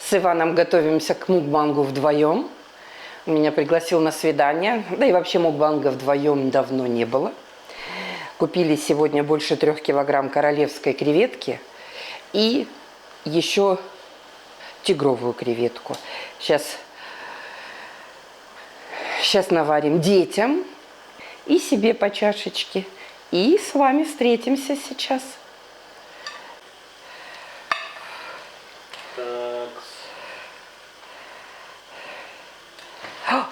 С Иваном готовимся к мукбангу вдвоем. Меня пригласил на свидание. Да и вообще мукбанга вдвоем давно не было. Купили сегодня больше 3 килограмм королевской креветки и еще тигровую креветку. Сейчас наварим детям и себе по чашечке. И с вами встретимся сейчас.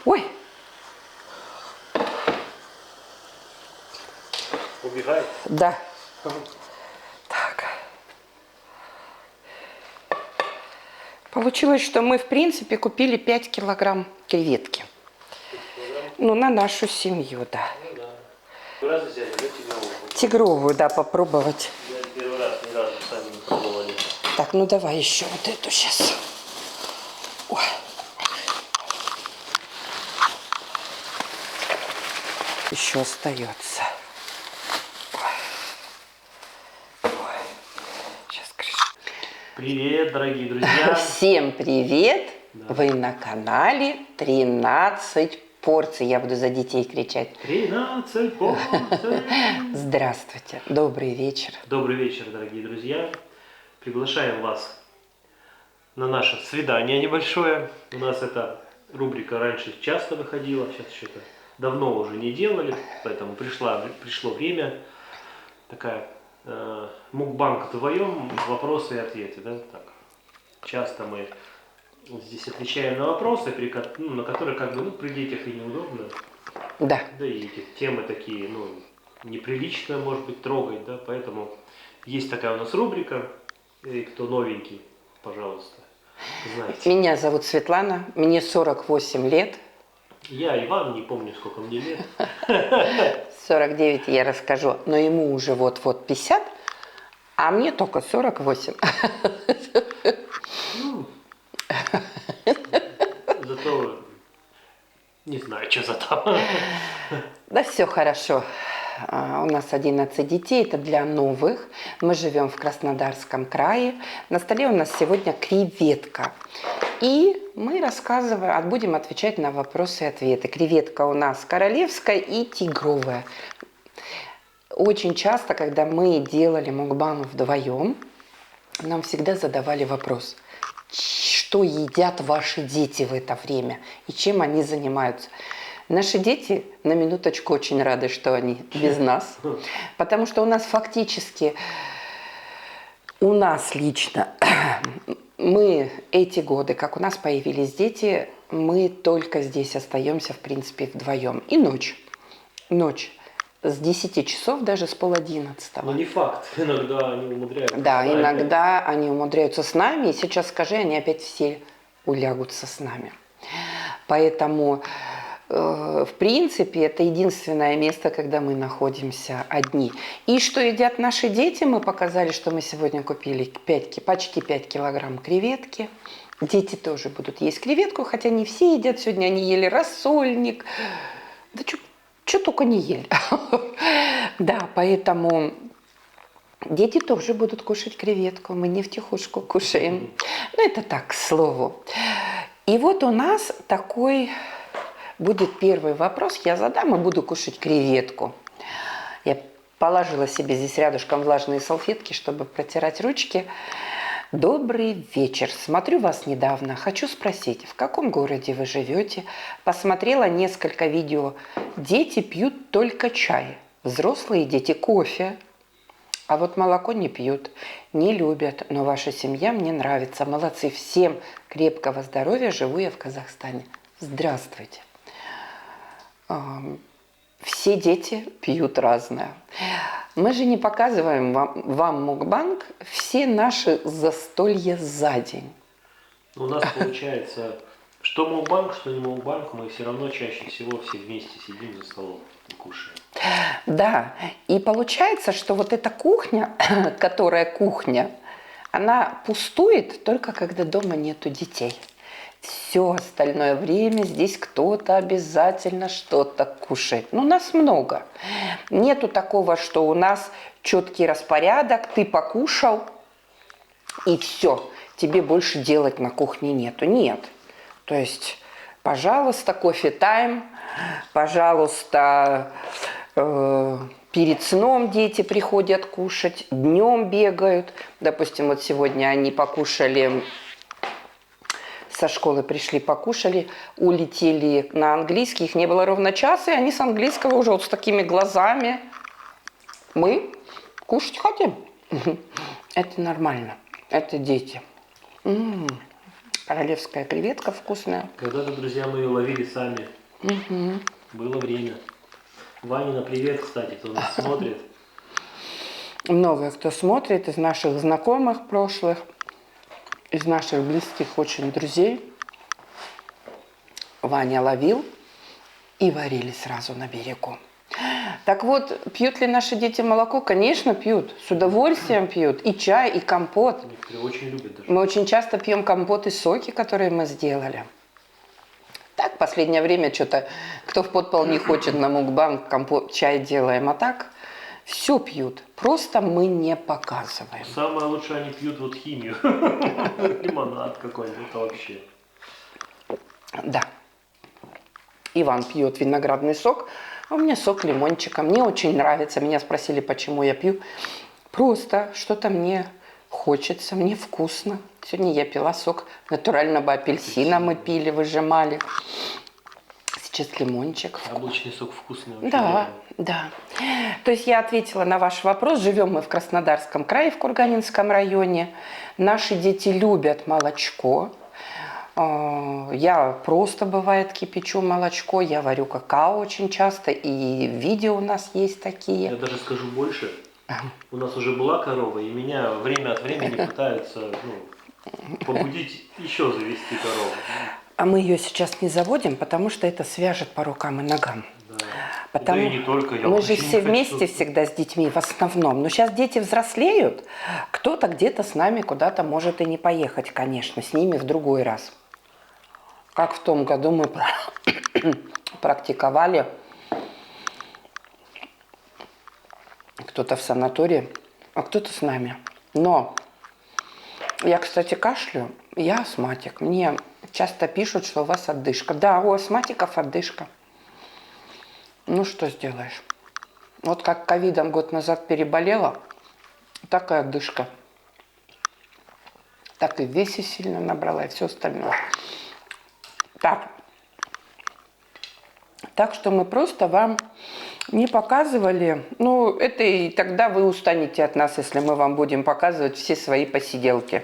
Ой! Убегает? Да. Так. Получилось, что мы, в принципе, купили 5 килограмм креветки. 5 килограмм? Ну, на нашу семью, да. Ну да. Первый раз взяли, да, тигровую? Тигровую, да, попробовать. Я первый раз ни разу сами не пробовали. Так, ну давай еще вот эту сейчас. Ой. Еще остается. Ой. Сейчас крыша. Привет, дорогие друзья. Всем привет! Да. Вы на канале 13 порций. Я буду за детей кричать. 13 порций. Здравствуйте, добрый вечер. Добрый вечер, дорогие друзья. Приглашаем вас на наше свидание небольшое. У нас эта рубрика раньше часто выходила, сейчас что-то давно уже не делали, поэтому пришло время. Такая мукбанг вдвоем, вопросы и ответы. Да? Так. Часто мы здесь отвечаем на вопросы, на которые как бы при детях и неудобно. Да. Да и эти темы такие, неприлично, может быть, трогать, да, поэтому есть такая у нас рубрика, и кто новенький, пожалуйста, знаете. Меня зовут Светлана, мне 48 лет. Я Иван, не помню, сколько мне лет. 49 я расскажу, но ему уже вот-вот 50, а мне только 48. Зато не знаю, что за там. Да все хорошо. У нас 11 детей, это для новых. Мы живем в Краснодарском крае. На столе у нас сегодня креветка. И мы будем отвечать на вопросы и ответы. Креветка у нас королевская и тигровая. Очень часто, когда мы делали мукбанг вдвоем, нам всегда задавали вопрос, что едят ваши дети в это время и чем они занимаются. Наши дети, на минуточку, очень рады, что они без нас, потому что у нас фактически, у нас лично, мы эти годы, как у нас появились дети, мы только здесь остаемся, в принципе, вдвоем. И ночь с 10 часов, даже с 10:30. Но не факт, иногда они умудряются. Да, иногда они умудряются с нами, и сейчас скажи, они опять все улягутся с нами. Поэтому, в принципе, это единственное место, когда мы находимся одни. И что едят наши дети, мы показали, что мы сегодня купили почти 5 килограмм креветки. Дети тоже будут есть креветку, хотя не все едят. Сегодня они ели рассольник. Да что только не ели. Да, поэтому дети тоже будут кушать креветку. Мы не втихушку кушаем. Ну, это так, к слову. И вот у нас такой будет первый вопрос. Я задам и буду кушать креветку. Я положила себе здесь рядышком влажные салфетки, чтобы протирать ручки. Добрый вечер. Смотрю вас недавно. Хочу спросить, в каком городе вы живете? Посмотрела несколько видео. Дети пьют только чай. Взрослые дети кофе. А вот молоко не пьют, не любят. Но ваша семья мне нравится. Молодцы. Всем крепкого здоровья. Живу я в Казахстане. Здравствуйте. Все дети пьют разное. Мы же не показываем вам мукбанг, все наши застолья за день. У нас получается, что мукбанг, что не мукбанг, мы все равно чаще всего все вместе сидим за столом и кушаем. Да, и получается, что вот эта кухня, которая кухня, она пустует только когда дома нету детей. Все остальное время здесь кто-то обязательно что-то кушает. Ну, нас много. Нету такого, что у нас четкий распорядок, ты покушал, и все. тебе больше делать на кухне нету. Нет. То есть, пожалуйста, кофе-тайм, пожалуйста, перед сном дети приходят кушать, днем бегают. Допустим, вот сегодня они покушали, со школы пришли, покушали, улетели на английский, их не было ровно часа, и они с английского уже вот с такими глазами. Мы кушать хотим. Это нормально. Это дети. Королевская креветка вкусная. Когда-то, друзья, мы ее ловили сами. Было время. Ванина, привет, кстати, кто нас смотрит. Много кто смотрит из наших знакомых прошлых, из наших близких очень друзей. Ваня ловил и варили сразу на берегу. Так вот, пьют ли наши дети молоко? Конечно, пьют. С удовольствием пьют. И чай, и компот. Некоторые очень любят даже. Мы очень часто пьем компот и соки, которые мы сделали. Так, в последнее время что-то, кто в подпол не хочет, на мукбанг компот, чай делаем. А так, все пьют. Просто мы не показываем. Самое лучшее, они пьют вот химию. Лимонад какой-нибудь, это вообще. Да. Иван пьет виноградный сок, а у меня сок лимончика. Мне очень нравится. Меня спросили, почему я пью. Просто что-то мне хочется, мне вкусно. Сегодня я пила сок натурального апельсина, мы пили, выжимали. Сейчас лимончик. Яблочный сок вкусный. Вообще Да, да. То есть я ответила на ваш вопрос. Живем мы в Краснодарском крае, в Курганинском районе. Наши дети любят молочко. Я просто, бывает, кипячу молочко, я варю какао очень часто, и видео у нас есть такие. Я даже скажу больше. У нас уже была корова, и меня время от времени пытаются побудить еще завести корову. А мы ее сейчас не заводим, потому что это свяжет по рукам и ногам. Да. Потому Да и не только, я мы же вообще все не вместе хочу. всегда с детьми в основном. Но сейчас дети взрослеют, кто-то где-то с нами куда-то может и не поехать, конечно, с ними в другой раз. Как в том году мы практиковали, кто-то в санатории, а кто-то с нами. Но я, кстати, кашляю, я астматик. Мне часто пишут, что у вас отдышка. Да, у астматиков отдышка. Ну, что сделаешь? Вот как ковидом год назад переболела, так и отдышка. Так и в весе сильно набрала, и все остальное. Так что мы просто вам не показывали. Ну, это и тогда вы устанете от нас, если мы вам будем показывать все свои посиделки.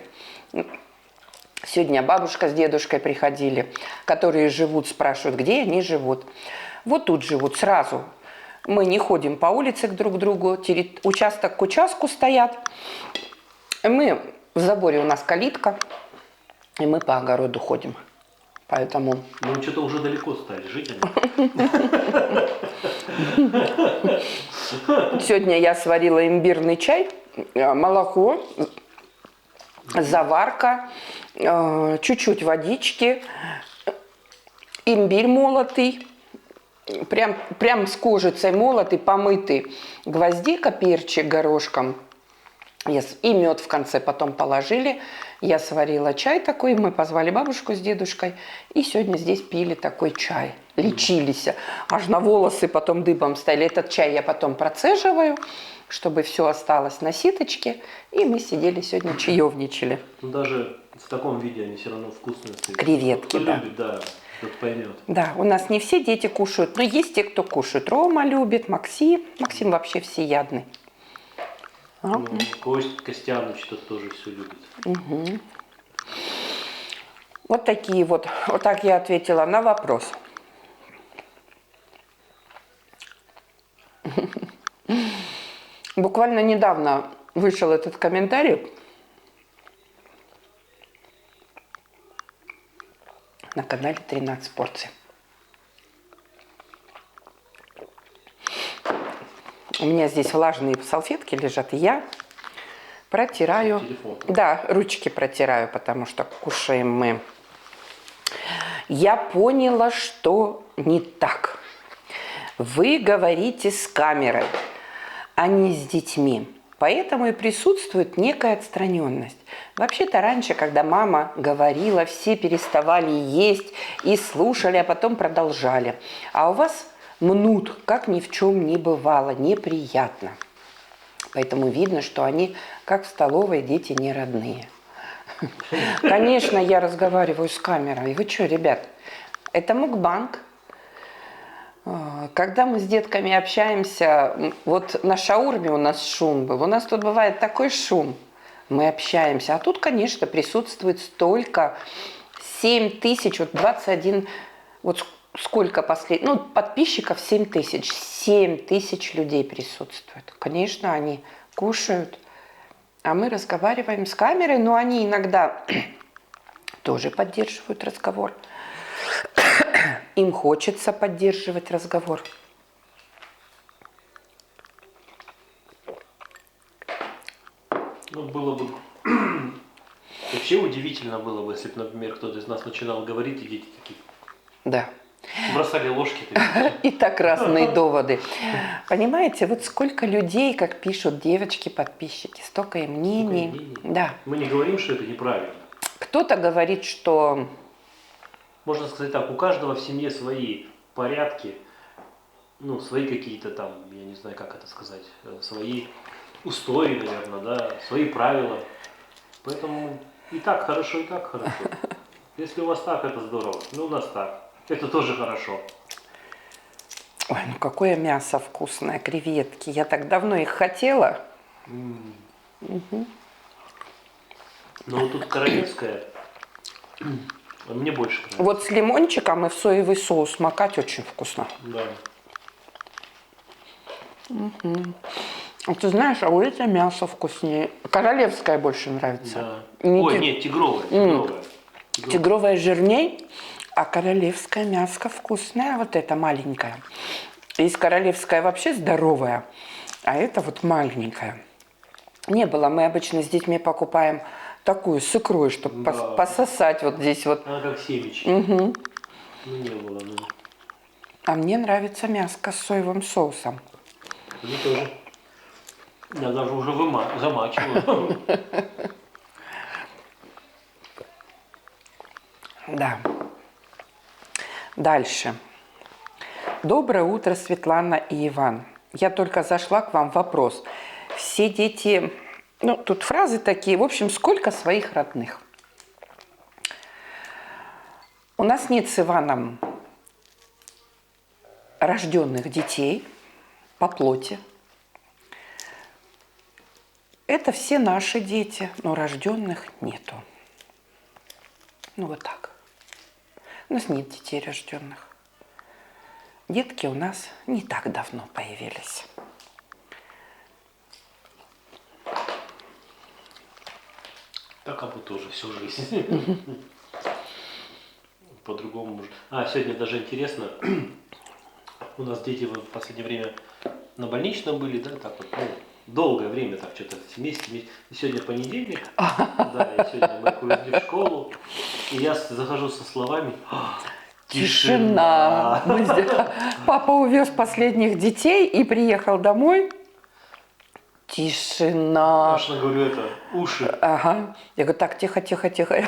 Сегодня бабушка с дедушкой приходили, которые живут, спрашивают, где они живут. Вот тут живут сразу. Мы не ходим по улице друг к другу, участок к участку стоят. Мы в заборе, у нас калитка, и мы по огороду ходим. Поэтому... Ну, что-то уже далеко стали жить они. Сегодня я сварила имбирный чай, молоко, заварка, чуть-чуть водички, имбирь молотый, прям с кожицей молотый, помытый, гвоздика, перчик горошком. И мед в конце потом положили. Я сварила чай такой, мы позвали бабушку с дедушкой. И сегодня здесь пили такой чай. Лечились. Аж на волосы потом дыбом стояли. Этот чай я потом процеживаю, чтобы все осталось на ситочке. И мы сидели сегодня, чаевничали. Ну, даже в таком виде они все равно вкусные. Креветки, кто да. любит, да, кто-то поймет. Да, у нас не все дети кушают, но есть те, кто кушает. Рома любит, Максим. Максим вообще всеядный. Ну, Костяныч что-то тоже все любит. Угу. Вот такие вот. Вот так я ответила на вопрос. Буквально недавно вышел этот комментарий на канале 13 порций. У меня здесь влажные салфетки лежат, и я протираю. Телефон. Да, ручки протираю, потому что кушаем мы. Я поняла, что не так. Вы говорите с камерой, а не с детьми. Поэтому и присутствует некая отстраненность. Вообще-то раньше, когда мама говорила, все переставали есть и слушали, а потом продолжали. А у вас мнут, как ни в чем не бывало, неприятно. Поэтому видно, что они, как в столовой, дети не родные. Конечно, я разговариваю с камерой. Вы что, ребят, это мукбанг. Когда мы с детками общаемся, вот на шаурме у нас шум был, у нас тут бывает такой шум, мы общаемся, а тут, конечно, присутствует столько, 7 тысяч, вот 21, вот сколько подписчиков 7 тысяч, 7 тысяч людей присутствует. Конечно, они кушают, а мы разговариваем с камерой, но они иногда тоже поддерживают разговор. Им хочется поддерживать разговор. Ну, было бы вообще удивительно было бы, если бы, например, кто-то из нас начинал говорить, и дети такие Да. бросали ложки. И так разные доводы. Понимаете, вот сколько людей, как пишут девочки-подписчики, столько и мнений. Да. Мы не говорим, что это неправильно. Кто-то говорит, что... Можно сказать так, у каждого в семье свои порядки, ну, свои какие-то там, я не знаю, как это сказать, свои устои, наверное, да, свои правила. Поэтому и так хорошо, и так хорошо. Если у вас так, это здорово. Ну, у нас так. Это тоже хорошо. Ой, ну какое мясо вкусное, креветки. Я так давно их хотела. Угу. Но вот тут королевская, мне больше нравится. Вот с лимончиком и в соевый соус макать очень вкусно. Да. Угу. Ты знаешь, а у этого мясо вкуснее. Королевская больше нравится. Да. Ой, нет, тигровая. Тигровая жирней, а королевская мяско вкусная, вот эта маленькая. Есть королевская вообще здоровая, а это вот маленькая. Не было, мы обычно с детьми покупаем такую с икрой, чтобы пососать вот здесь вот. Она как семечки. Угу. Ну, не было, ну. А мне нравится мяско с соевым соусом. Мне тоже. Я даже уже замачиваю. Да. Дальше. Доброе утро, Светлана и Иван. Я только зашла к вам. Вопрос. Все дети... Ну, тут фразы такие. В общем, сколько своих родных? У нас нет с Иваном рожденных детей по плоти. Это все наши дети, но рожденных нету. Ну, вот так. У нас нет детей рожденных. Детки у нас не так давно появились. Так, а бы тоже всю жизнь. По-другому может. Сегодня даже интересно. У нас дети в последнее время на больничном были, да, так вот, ну, долгое время, так что-то месяц. И сегодня понедельник, да, и сегодня мы их увезли в школу, и я захожу со словами «Тишина». Папа увез последних детей и приехал домой. Тишина. Конечно, говорю, это уши. Ага. Я говорю, так, тихо, тихо, тихо.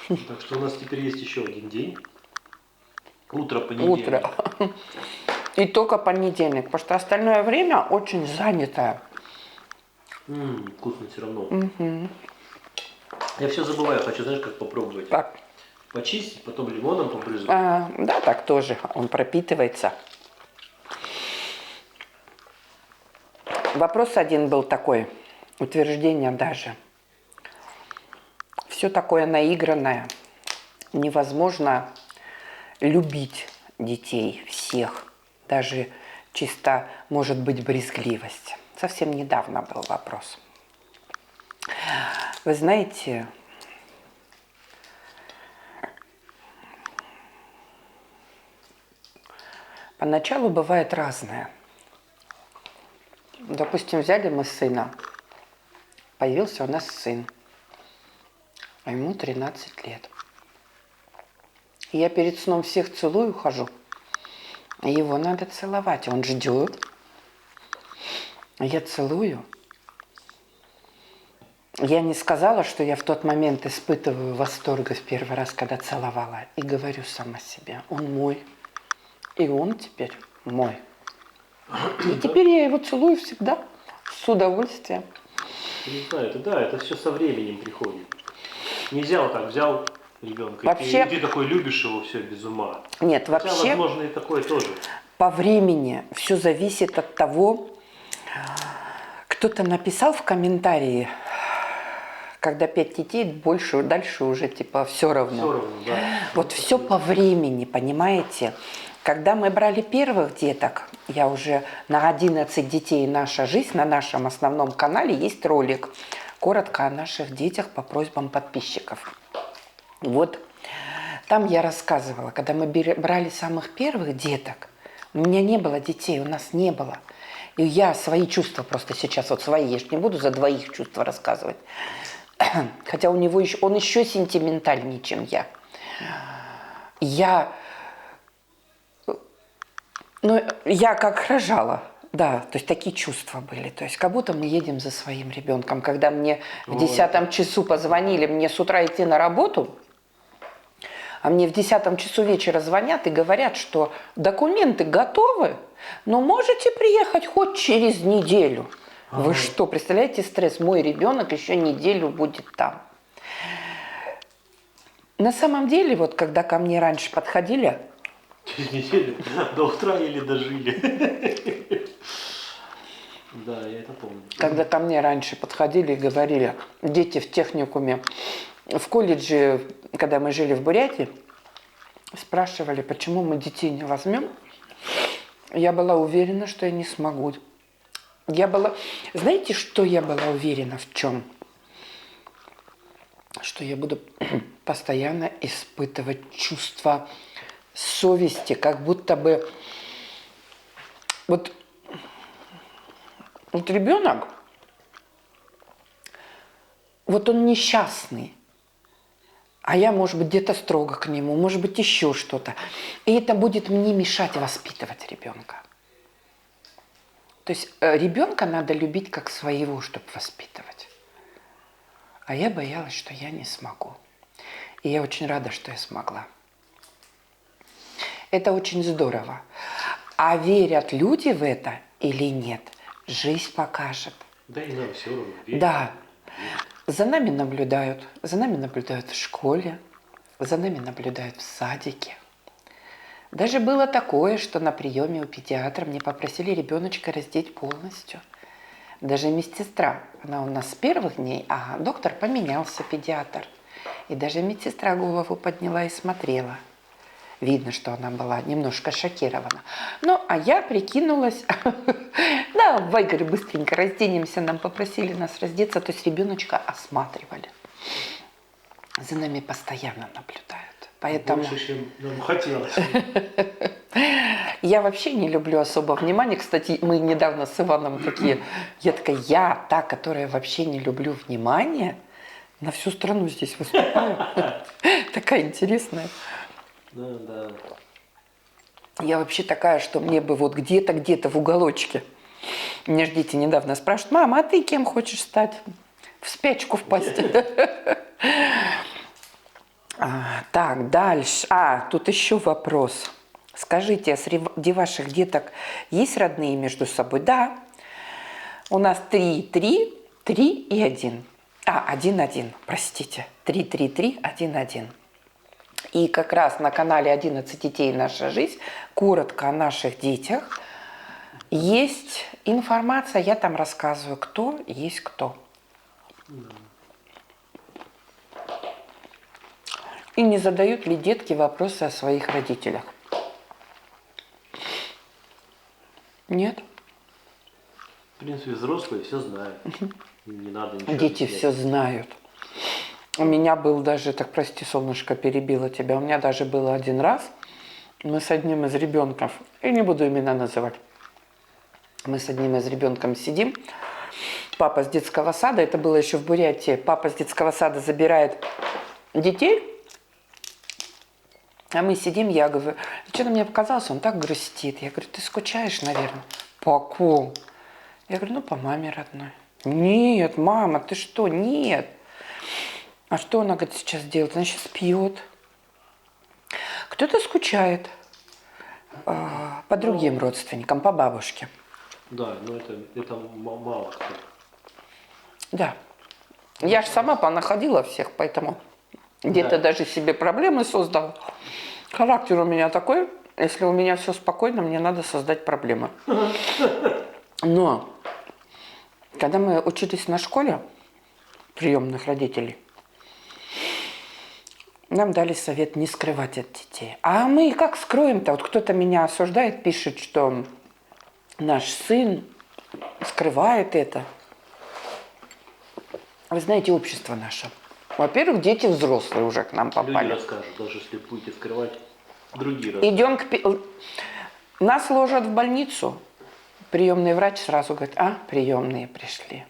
Так что у нас теперь есть еще один день. Утро понедельник. Утро. И только понедельник, потому что остальное время очень занятое. Вкусно все равно. Угу. Я все забываю, хочу, знаешь, как попробовать. Так. Почистить, потом лимоном побрызгать. Да, так тоже. Он пропитывается. Вопрос один был такой, утверждение даже. Все такое наигранное. Невозможно любить детей всех. Даже чисто, может быть, брезгливость. Совсем недавно был вопрос. Вы знаете, поначалу бывает разное. Допустим, взяли мы сына. Появился у нас сын. А ему 13 лет. И я перед сном всех целую, хожу. И его надо целовать. Он ждет. Я целую. Я не сказала, что я в тот момент испытываю восторг в первый раз, когда целовала. И говорю сама себе, он мой. И он теперь мой. И теперь я его целую всегда. С удовольствием. Не знаю, это все со временем приходит. Нельзя вот так взял ребенка, Вообще, и ты такой любишь его все без ума. Нет, Хотя, вообще возможно, и такое тоже. по времени все зависит от того, кто-то написал в комментарии, когда 5 детей, дальше уже типа все равно. Все равно, да. Вот все по времени, понимаете? Когда мы брали первых деток, я уже на 11 детей «Наша жизнь», на нашем основном канале есть ролик коротко о наших детях по просьбам подписчиков. Вот там я рассказывала, когда мы брали самых первых деток, у меня не было детей, у нас не было. И я свои чувства просто сейчас, вот свои, я же не буду за двоих чувства рассказывать. Хотя он еще сентиментальнее, чем я. Я как рожала, да, то есть такие чувства были. То есть как будто мы едем за своим ребенком. Когда мне в 10 часу позвонили, мне с утра идти на работу, а мне в 10 часу вечера звонят и говорят, что документы готовы, но можете приехать хоть через неделю. Вы что, представляете стресс? Мой ребенок еще неделю будет там. На самом деле, вот когда ко мне раньше подходили... Через неделю до утра еле дожили. Да, я это помню. Когда ко мне раньше подходили и говорили, дети в техникуме, в колледже, когда мы жили в Бурятии, спрашивали, почему мы детей не возьмем, я была уверена, что я не смогу. Знаете, что я была уверена в чем? Что я буду постоянно испытывать чувство совести, как будто бы вот ребенок, вот он несчастный, а я, может быть, где-то строго к нему, может быть, еще что-то. И это будет мне мешать воспитывать ребенка. То есть ребенка надо любить как своего, чтобы воспитывать. А я боялась, что я не смогу. И я очень рада, что я смогла. Это очень здорово. А верят люди в это или нет, жизнь покажет. Да и нам все равно. Верить. Да. За нами наблюдают в школе, за нами наблюдают в садике. Даже было такое, что на приеме у педиатра мне попросили ребеночка раздеть полностью. Даже медсестра, она у нас с первых дней, а доктор поменялся, педиатр. И даже медсестра голову подняла и смотрела. Видно, что она была немножко шокирована. Ну, а я прикинулась. Да, в Игорь, быстренько разденемся. Нам попросили нас раздеться. То есть ребеночка осматривали. За нами постоянно наблюдают. Поэтому... Больше, чем нам хотелось. Я вообще не люблю особо внимания. Кстати, мы недавно с Иваном такие... Я такая, та, которая вообще не люблю внимания, на всю страну здесь выступаю. Такая интересная. Да. Я вообще такая, что мне бы вот где-то в уголочке. Меня ж дети недавно спрашивают, мама, а ты кем хочешь стать? В спячку впасть. Так, дальше. Тут еще вопрос. Скажите, а среди ваших деток есть родные между собой? Да. У нас 3 и 1. 1, простите. 3, 1. И как раз на канале 11 детей «Наша жизнь» коротко о наших детях есть информация, я там рассказываю, кто есть кто. И не задают ли детки вопросы о своих родителях? Нет. В принципе, взрослые все знают. Не надо ничего. Дети все знают. У меня был даже, так прости, солнышко, перебила тебя, у меня даже было один раз, мы с одним из ребенков, и не буду имена называть, мы с одним из ребенком сидим, папа с детского сада, это было еще в Бурятии, папа с детского сада забирает детей, а мы сидим, я говорю, что-то мне показалось, он так грустит. Я говорю, ты скучаешь, наверное? По ком? Я говорю, ну, по маме родной. Нет, мама, ты что, нет. А что она, говорит, сейчас делает? Она сейчас пьет. Кто-то скучает по другим родственникам, по бабушке. Да, но это мало кто. Да. Я же сама понаходила всех, поэтому где-то даже себе проблемы создала. Характер у меня такой, если у меня все спокойно, мне надо создать проблемы. Но когда мы учились на школе приемных родителей, нам дали совет не скрывать от детей. А мы как скроем-то? Вот кто-то меня осуждает, пишет, что наш сын скрывает это. Вы знаете, общество наше. Во-первых, дети взрослые уже к нам попали. Люди расскажут, даже если будете скрывать, другие расскажут. Идем Нас ложат в больницу. Приемный врач сразу говорит, приемные пришли.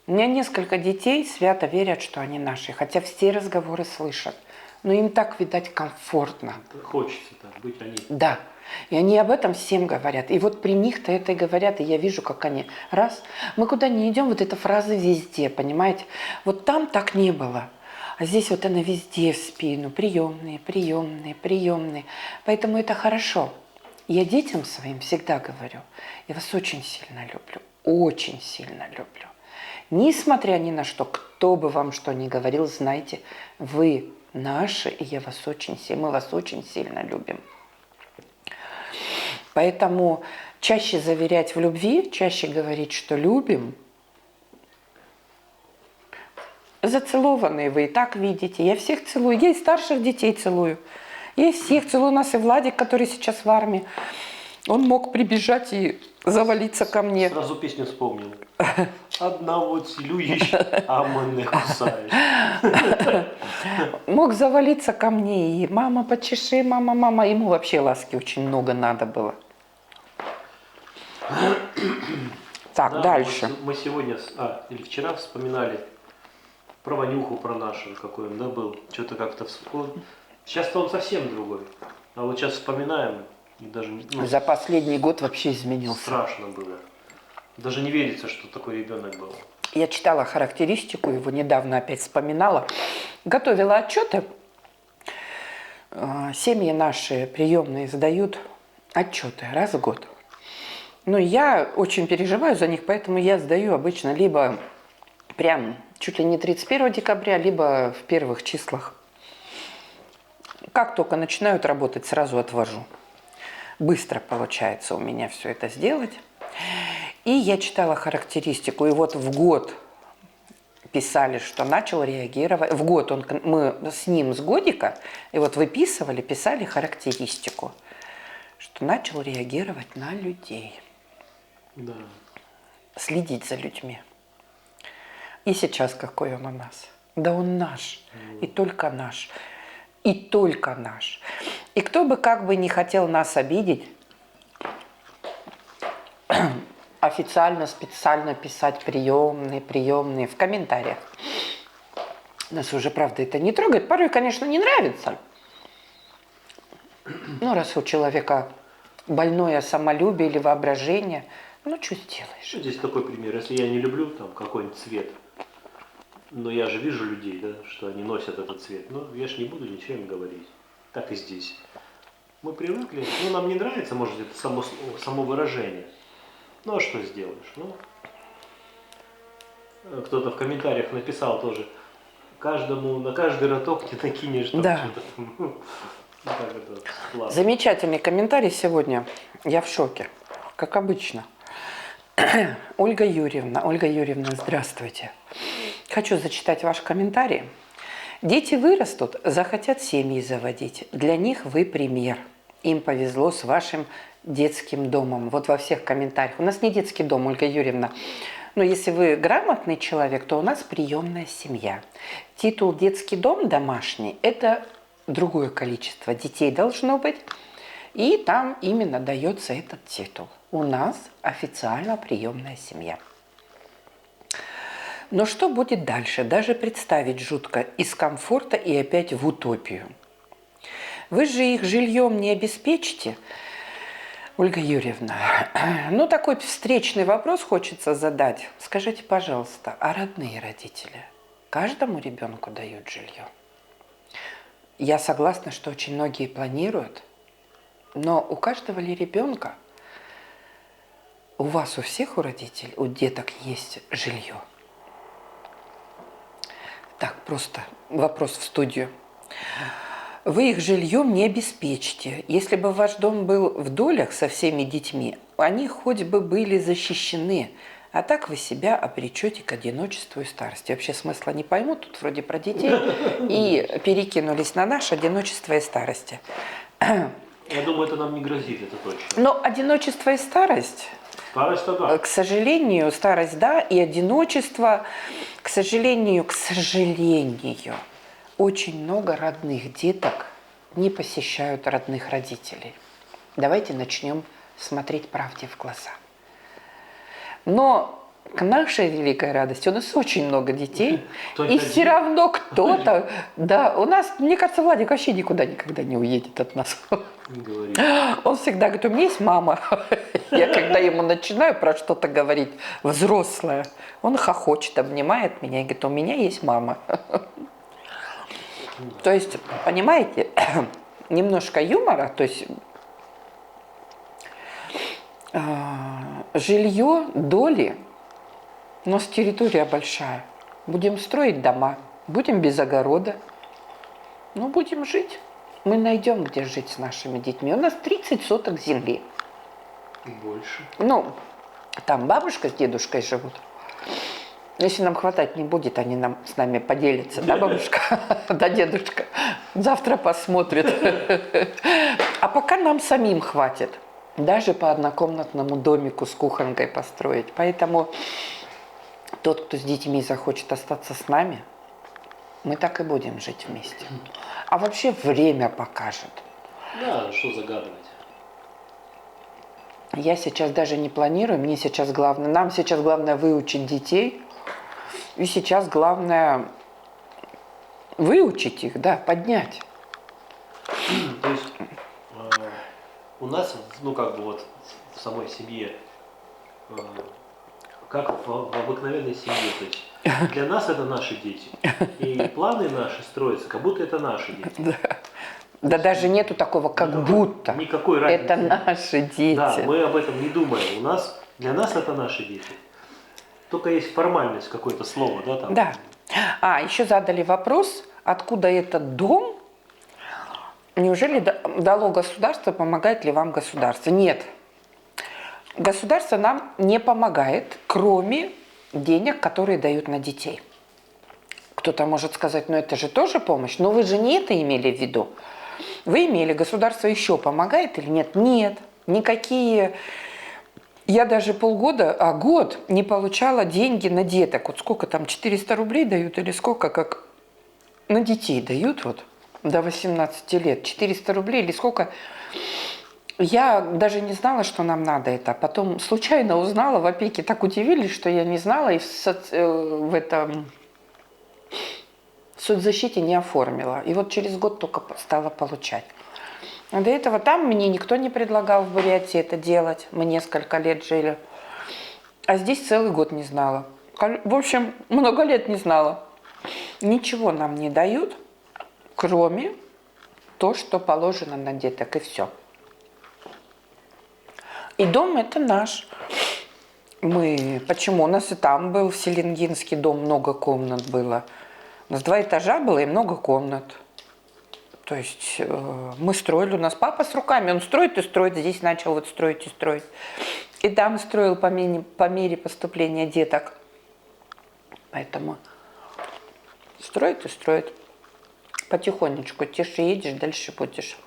У меня несколько детей свято верят, что они наши, хотя все разговоры слышат. Но им так, видать, комфортно. Хочется так быть они. Да. И они об этом всем говорят. И вот при них-то это и говорят, и я вижу, как они... Мы куда не идем, вот эта фраза везде, понимаете? Вот там так не было. А здесь вот она везде в спину. Приемные, приемные, приемные. Поэтому это хорошо. Я детям своим всегда говорю, я вас очень сильно люблю. Очень сильно люблю. Несмотря ни на что, кто бы вам что ни говорил, знайте, вы наши, и я вас мы вас очень сильно любим. Поэтому чаще заверять в любви, чаще говорить, что любим. Зацелованные вы и так видите. Я всех целую. Я и старших детей целую. Я и всех целую. У нас и Владик, который сейчас в армии. Он мог прибежать и завалиться ко мне. Сразу песню вспомнил. Одного целуешь, а мене кусаешь. Мог завалиться ко мне и мама, почеши, мама, мама. Ему вообще ласки очень много надо было. Так, да, дальше. Мы сегодня, или вчера вспоминали про Ванюху, про нашего, какой он, да, был. Что-то как-то... Сейчас-то он совсем другой. А вот сейчас вспоминаем, и даже... За последний год вообще изменился. Страшно было. Даже не верится, что такой ребенок был. Я читала характеристику, его недавно опять вспоминала. Готовила отчеты. Семьи наши приемные сдают отчеты раз в год. Но я очень переживаю за них, поэтому я сдаю обычно либо прям чуть ли не 31 декабря, либо в первых числах. Как только начинают работать, сразу отвожу. Быстро получается у меня все это сделать. И я читала характеристику, и вот в год писали, что начал реагировать. В год мы с ним с годика, и вот выписывали, писали характеристику, что начал реагировать на людей. Да. Следить за людьми. И сейчас какой он у нас? Да он наш. И только наш. И только наш. И кто бы как бы не хотел нас обидеть, официально, специально писать приемные в комментариях. Нас уже, правда, это не трогает. Порой, конечно, не нравится. Но раз у человека больное самолюбие или воображение, ну, что сделаешь? Здесь такой пример. Если я не люблю там какой-нибудь цвет, но я же вижу людей, да, что они носят этот цвет, но я же не буду ничего им говорить. Так и здесь. Мы привыкли, нам не нравится, может, это само выражение. Ну, а что сделаешь? Кто-то в комментариях написал тоже, на каждый роток ты накинешь там что-то. Замечательный комментарий сегодня. Я в шоке, как обычно. Ольга Юрьевна, здравствуйте. Хочу зачитать ваш комментарий. Дети вырастут, захотят семьи заводить. Для них вы пример. Им повезло с вашим детским домом. Вот во всех комментариях. У нас не детский дом, Ольга Юрьевна. Но если вы грамотный человек, то у нас приемная семья. Титул «детский дом домашний» – это другое количество детей должно быть. И там именно дается этот титул. У нас официально приемная семья. Но что будет дальше? Даже представить жутко. Из комфорта и опять в утопию. Вы же их жильем не обеспечите. Ольга Юрьевна, ну такой встречный вопрос хочется задать. Скажите, пожалуйста, а родные родители каждому ребенку дают жилье? Я согласна, что очень многие планируют, но у каждого ли ребенка, у вас у всех, у родителей, у деток есть жилье? Так, просто вопрос в студию. Вы их жильем не обеспечите. Если бы ваш дом был в долях со всеми детьми, они хоть бы были защищены. А так вы себя обречете к одиночеству и старости. Вообще смысла не пойму, тут вроде про детей. И перекинулись на наше одиночество и старости. Я думаю, это нам не грозит, это точно. Но одиночество и старость... Старость-то да. К сожалению, старость, да, и одиночество, к сожалению, очень много родных деток не посещают родных родителей. Давайте начнем смотреть правде в глаза. Но к нашей великой радости у нас очень много детей, и все равно кто-то, да, у нас, мне кажется, Владик вообще никуда никогда не уедет от нас. Он всегда говорит, у меня есть мама. Я когда ему начинаю про что-то говорить, взрослое, он хохочет, обнимает меня и говорит, у меня есть мама. То есть, понимаете, немножко юмора, то есть жилье, доли, у нас территория большая. Будем строить дома, будем без огорода, но будем жить. Мы найдем, где жить с нашими детьми. У нас 30 соток земли. Больше. Ну, там бабушка с дедушкой живут. Если нам хватать не будет, они с нами поделятся, да, бабушка? Да, дедушка. Завтра посмотрит. А пока нам самим хватит. Даже по однокомнатному домику с кухонкой построить. Поэтому тот, кто с детьми захочет остаться с нами, мы так и будем жить вместе. А вообще время покажет. Да, что загадывать. Я сейчас даже не планирую, нам сейчас главное выучить детей. И сейчас главное выучить их, да, поднять. То есть у нас, ну как бы вот в самой семье, как в обыкновенной семье, то есть для нас это наши дети. И планы наши строятся, как будто это наши дети. Да, да даже нету такого, как будто. Никакой разницы. Это наши дети. Да, мы об этом не думаем. Для нас это наши дети. Только есть формальность, какое-то слово, да, там. Да. Еще задали вопрос, откуда этот дом? Неужели дало государство, помогает ли вам государство? Нет. Государство нам не помогает, кроме денег, которые дают на детей. Кто-то может сказать, ну это же тоже помощь, но вы же не это имели в виду. Вы имели, государство еще помогает или нет? Нет. Никакие... Я даже год не получала деньги на деток. Вот сколько там, 400 рублей дают или сколько, как на детей дают вот до 18 лет. 400 рублей или сколько. Я даже не знала, что нам надо это. Потом случайно узнала, в опеке так удивились, что я не знала и в соцзащите не оформила. И вот через год только стала получать. А до этого там мне никто не предлагал в Бурятии это делать. Мы несколько лет жили. А здесь целый год не знала. В общем, много лет не знала. Ничего нам не дают, кроме того, что положено на деток, и все. И дом это наш. Почему? У нас и там был в Селенгинский дом, много комнат было. У нас 2 этажа было и много комнат. То есть мы строили, у нас папа с руками, он строит и строит, здесь начал вот строить и строить. И там строил по мере поступления деток. Поэтому строит и строит. Потихонечку, тише едешь, дальше будешь.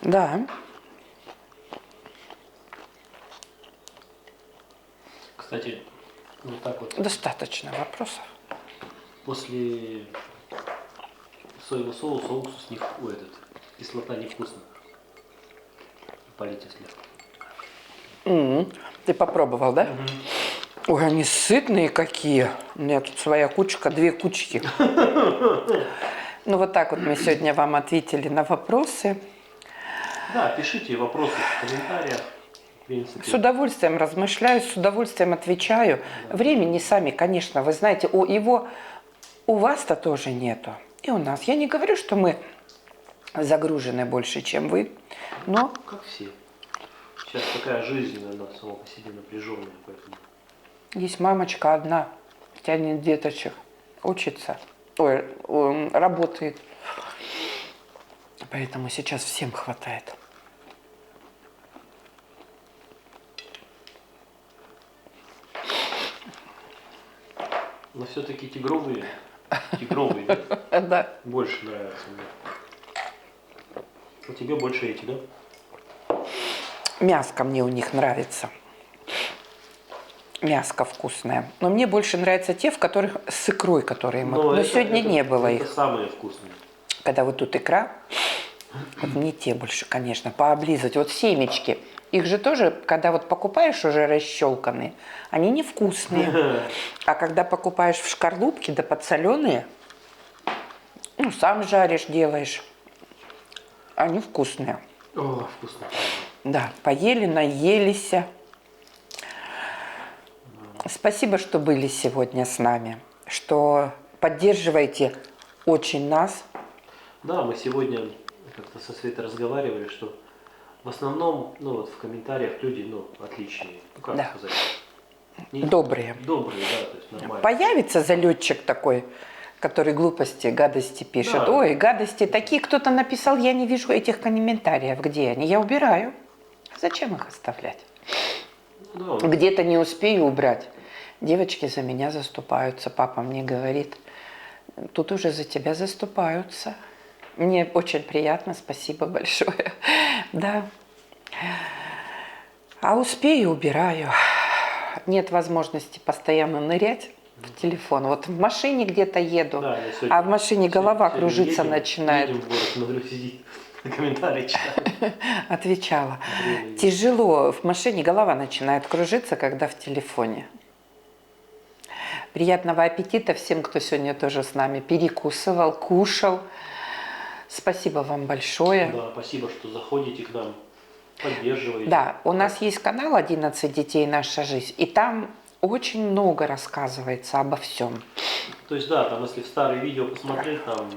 Да. Кстати, вот так вот. Достаточно вопросов. После соевого соуса уксус кислота невкусная. Полейте слегка. Ты попробовал, да? Ой, они сытные какие. У меня тут своя кучка, 2 кучки. Ну вот так вот мы сегодня вам ответили на вопросы. Да, пишите вопросы в комментариях. В принципе. С удовольствием размышляю, с удовольствием отвечаю. Да. Времени сами, конечно, вы знаете, у вас-то тоже нету. И у нас. Я не говорю, что мы загружены больше, чем вы, но Как все. Сейчас такая жизнь, она сама по себе напряженная, поэтому. есть мамочка одна, тянет деточек, учится, работает. Поэтому сейчас всем хватает. Но все-таки тигровые, да? Да. Больше нравятся мне. У тебя больше эти, да? Мяско мне у них нравится. Мяско вкусное. Но мне больше нравятся те, в которых с икрой, которые мы. Но сегодня не было их. Это самые вкусные. Когда вот тут икра, вот мне те больше, конечно, пооблизывать. Вот семечки. Их же тоже, когда вот покупаешь уже расщелканные, они невкусные. А когда покупаешь в шкарлупке, да подсоленые, ну, сам жаришь, делаешь, они вкусные. О, вкусно. Да, поели, наелись. Спасибо, что были сегодня с нами, что поддерживаете очень нас. Да, мы сегодня как-то со Светой разговаривали, что в основном, ну вот в комментариях люди, ну, отличные. Ну, как Да. сказать? Добрые. Добрые, да, то есть нормально. Появится залетчик такой, который глупости, гадости пишет. Да. Ой, гадости такие, кто-то написал, я не вижу этих комментариев. Где они? Я убираю. Зачем их оставлять? Да, Где-то не успею убрать. Девочки за меня заступаются. Папа мне говорит, тут уже за тебя заступаются. Мне очень приятно, спасибо большое. Да. А успею, убираю. Нет возможности постоянно нырять в телефон. Вот в машине где-то еду, да, я сегодня, а в машине голова сегодня кружиться едем, начинает. Едем в город, смотрю, сидит, комментарии читает. Отвечала. Время. Тяжело. В машине голова начинает кружиться, когда в телефоне. Приятного аппетита всем, кто сегодня тоже с нами перекусывал, кушал. Спасибо вам большое. Да, спасибо, что заходите к нам, поддерживаете. Да, у нас есть канал «11 детей. Наша жизнь», и там очень много рассказывается обо всем. То есть, да, там, если в старые видео посмотреть, там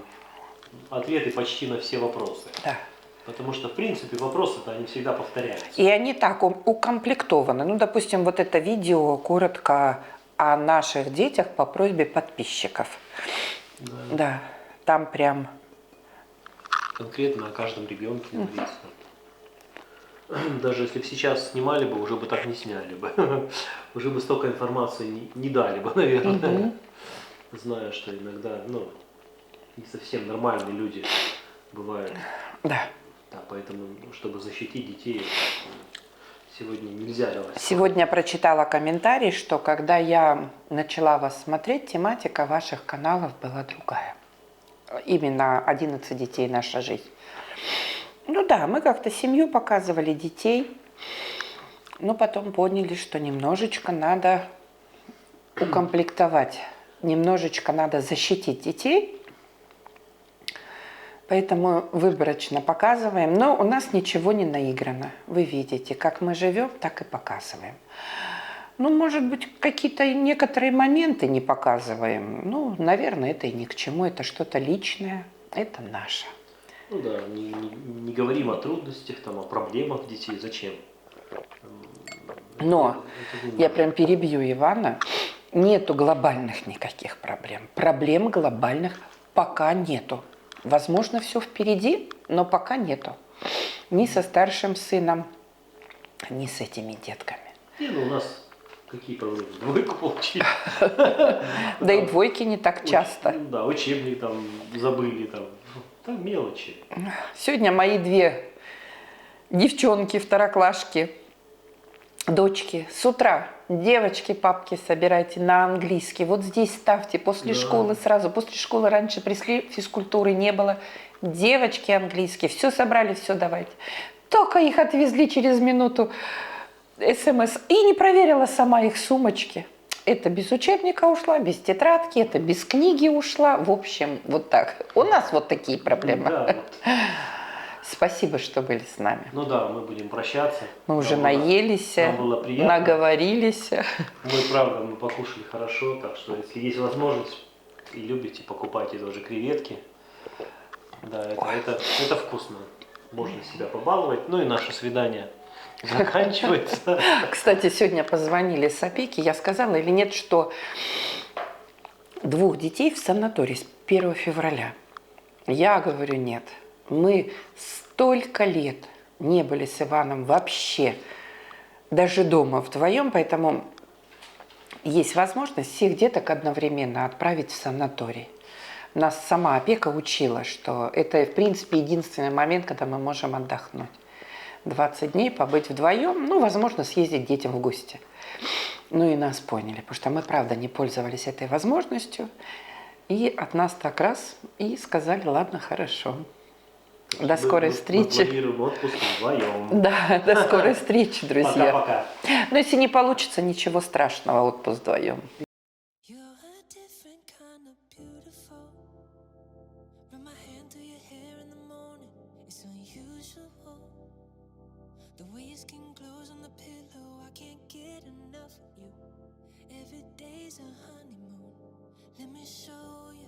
ответы почти на все вопросы. Да. Потому что, в принципе, вопросы-то они всегда повторяются. И они так укомплектованы. Ну, допустим, вот это видео коротко о наших детях по просьбе подписчиков. Да. Да, там прям... Конкретно о каждом ребенке говорится. Даже если бы сейчас снимали бы, уже бы так не сняли бы. Уже бы столько информации не дали бы, наверное. Зная, что иногда, ну, не совсем нормальные люди бывают. Да. Да, поэтому, чтобы защитить детей, сегодня нельзя давать. Сегодня прочитала комментарий, что когда я начала вас смотреть, тематика ваших каналов была другая. Именно 11 детей. Наша жизнь. Ну да, мы как-то семью показывали, детей, но потом поняли, что немножечко надо укомплектовать, немножечко надо защитить детей, поэтому выборочно показываем, но у нас ничего не наиграно. Вы видите, как мы живем, так и показываем. Ну, может быть, какие-то некоторые моменты не показываем. Ну, наверное, это и ни к чему, это что-то личное, это наше. Ну да, не говорим о трудностях, там, о проблемах детей. Зачем? Но я прям перебью Ивана. Нету глобальных никаких проблем. Проблем глобальных пока нету. Возможно, все впереди, но пока нету. Ни со старшим сыном, ни с этими детками. Не, ну у нас какие проблемы? Двойку получили. Да и двойки не так часто. Да, учебник там забыли, там мелочи. Сегодня мои две девчонки, второклашки, дочки, с утра: девочки, папки собирайте на английский, вот здесь ставьте, после школы сразу, после школы раньше пришли, физкультуры не было, девочки, английский, все собрали, все давайте. Только их отвезли через минуту СМС, и не проверила сама их сумочки. Это без учебника ушла, без тетрадки, это без книги ушла. В общем, вот так. У нас вот такие проблемы. Да, вот. Спасибо, что были с нами. Ну да, мы будем прощаться. Мы уже Нам было- наелись, нам было приятно. наговорились. Мы покушали хорошо, так что если есть возможность и любите, покупайте тоже креветки. Да, это вкусно. Можно себя побаловать. Ну и наше свидание заканчивается. Кстати, сегодня позвонили с опеки. Я сказала или нет, что 2 детей в санатории с 1 февраля. Я говорю, нет. Мы столько лет не были с Иваном вообще, даже дома вдвоем, поэтому есть возможность всех деток одновременно отправить в санаторий. Нас сама опека учила, что это, в принципе, единственный момент, когда мы можем отдохнуть. 20 дней побыть вдвоем, ну, возможно, съездить к детям в гости. Ну и нас поняли, потому что мы, правда, не пользовались этой возможностью. И от нас так раз и сказали, ладно, хорошо. До скорой встречи. Мы планируем отпуск вдвоем. Да, до скорой встречи, друзья. Пока-пока. Но если не получится, ничего страшного, отпуск вдвоем. You're a different kind of beautiful. Run my hand through your hair in the morning. It's unusual. The way your skin glows on the pillow, I can't get enough of you. Every day's a honeymoon. Let me show you.